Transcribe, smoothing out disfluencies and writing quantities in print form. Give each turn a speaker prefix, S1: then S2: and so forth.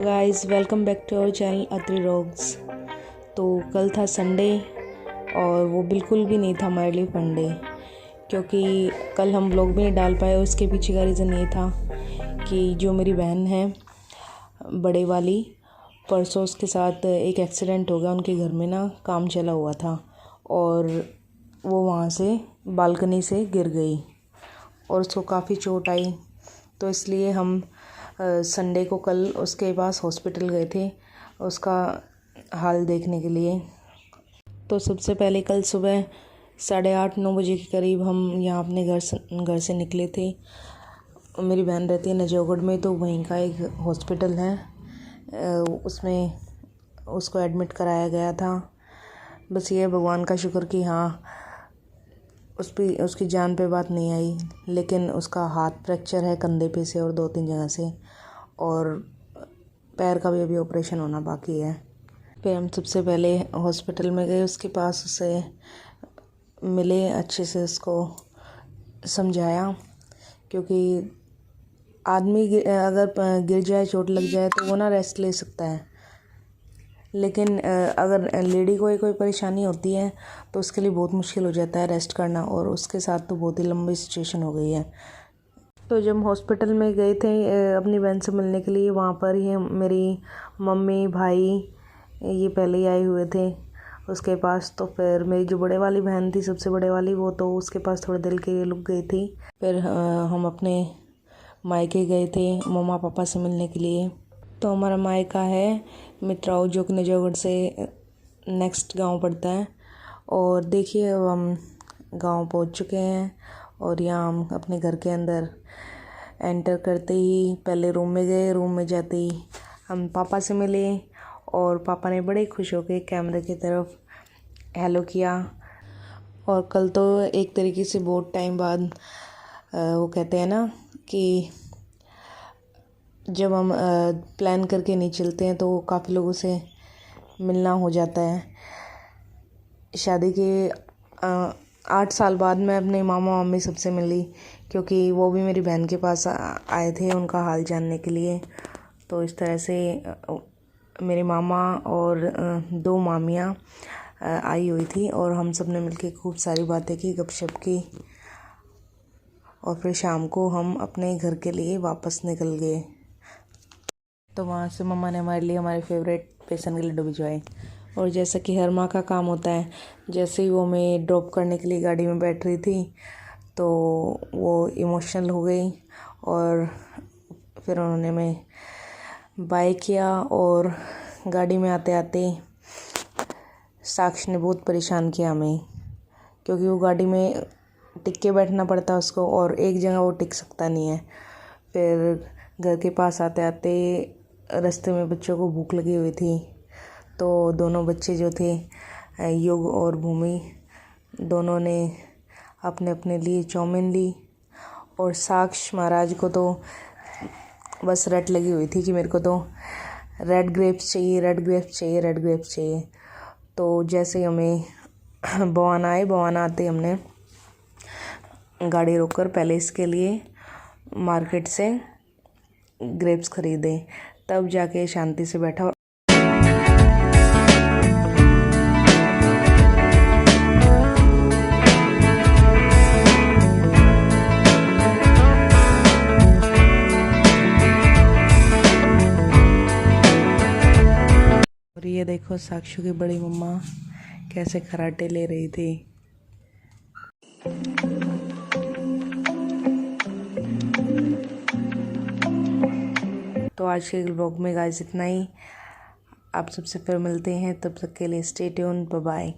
S1: Guys welcome back to our channel Atri rocks. तो कल था संडे और वो बिल्कुल भी नहीं था हमारे लिए फन डे, क्योंकि कल हम व्लॉग भी नहीं डाल पाए। उसके पीछे का रीज़न ये था कि जो मेरी बहन है बड़े वाली, परसों उसके साथ एक एक्सीडेंट हो गया। उनके घर में ना काम चला हुआ था और वो वहाँ से बालकनी से गिर गई और उसको काफ़ी चोट आई। तो इसलिए हम संडे को कल उसके पास हॉस्पिटल गए थे उसका हाल देखने के लिए। तो सबसे पहले कल सुबह 8:30-9 बजे के करीब हम यहाँ अपने घर से निकले थे। मेरी बहन रहती है नजोगढ़ में, तो वहीं का एक हॉस्पिटल है, उसमें उसको एडमिट कराया गया था। बस ये भगवान का शुक्र कि हाँ उसकी जान पे बात नहीं आई, लेकिन उसका हाथ फ्रैक्चर है कंधे पे से और 2-3 जगह से, और पैर का भी अभी ऑपरेशन होना बाकी है। फिर हम सबसे पहले हॉस्पिटल में गए, उसके पास उसे मिले, अच्छे से उसको समझाया, क्योंकि आदमी अगर गिर जाए, चोट लग जाए तो वो ना रेस्ट ले सकता है, लेकिन अगर लेडी को कोई परेशानी होती है तो उसके लिए बहुत मुश्किल हो जाता है रेस्ट करना, और उसके साथ तो बहुत ही लंबी सिचुएशन हो गई है। तो जब हॉस्पिटल में गए थे अपनी बहन से मिलने के लिए, वहाँ पर ही मेरी मम्मी भाई ये पहले ही आए हुए थे उसके पास। तो फिर मेरी जो बड़े वाली बहन थी, सबसे बड़े वाली, वो तो उसके पास थोड़े देर के लिए रुक गई थी। फिर हम अपने मायके गए थे मम्मा पापा से मिलने के लिए। तो हमारा मायका है मित्राओ, जो कि नजोगढ़ से नेक्स्ट गांव पड़ता है। और देखिए अब हम गांव पहुंच चुके हैं और यहाँ हम अपने घर के अंदर एंटर करते ही पहले रूम में गए। रूम में जाते ही हम पापा से मिले और पापा ने बड़े खुश होकर कैमरे की तरफ हेलो किया। और कल तो एक तरीके से बहुत टाइम बाद वो कहते हैं ना कि जब हम प्लान करके नहीं चलते हैं तो काफ़ी लोगों से मिलना हो जाता है। शादी के 8 साल बाद मैं अपने मामा मम्मी सबसे मिली, क्योंकि वो भी मेरी बहन के पास आए थे उनका हाल जानने के लिए। तो इस तरह से मेरे मामा और 2 मामियाँ आई हुई थी और हम सब ने मिलकर खूब सारी बातें की, गपशप की, और फिर शाम को हम अपने घर के लिए वापस निकल गए। तो वहाँ से मम्मा ने हमारे लिए हमारे फेवरेट बेसन के लड्डू भिजवाए। और जैसा कि हर माँ का काम होता है, जैसे ही वो मैं ड्रॉप करने के लिए गाड़ी में बैठ रही थी तो वो इमोशनल हो गई, और फिर उन्होंने मैं बाय किया। और गाड़ी में आते आते साक्षी ने बहुत परेशान किया हमें, क्योंकि वो गाड़ी में टिक के बैठना पड़ता उसको और एक जगह वो टिक सकता नहीं है। फिर घर के पास आते आते रास्ते में बच्चों को भूख लगी हुई थी, तो दोनों बच्चे जो थे युग और भूमि, दोनों ने अपने अपने लिए चाउमीन ली। और साक्ष महाराज को तो बस रट लगी हुई थी कि मेरे को तो रेड ग्रेप्स चाहिए, रेड ग्रेप्स चाहिए, रेड ग्रेप्स चाहिए। तो जैसे ही हमें बवाना आते हमने गाड़ी रोककर पहले इसके लिए मार्केट से ग्रेप्स खरीदे, तब जाके शांति से बैठा। और ये देखो साक्षु की बड़ी मम्मा कैसे खराटे ले रही थी। तो आज के व्लॉग में गाइस इतना ही। आप सबसे फिर मिलते हैं, तब तक के लिए स्टे ट्यून, बाय बाय।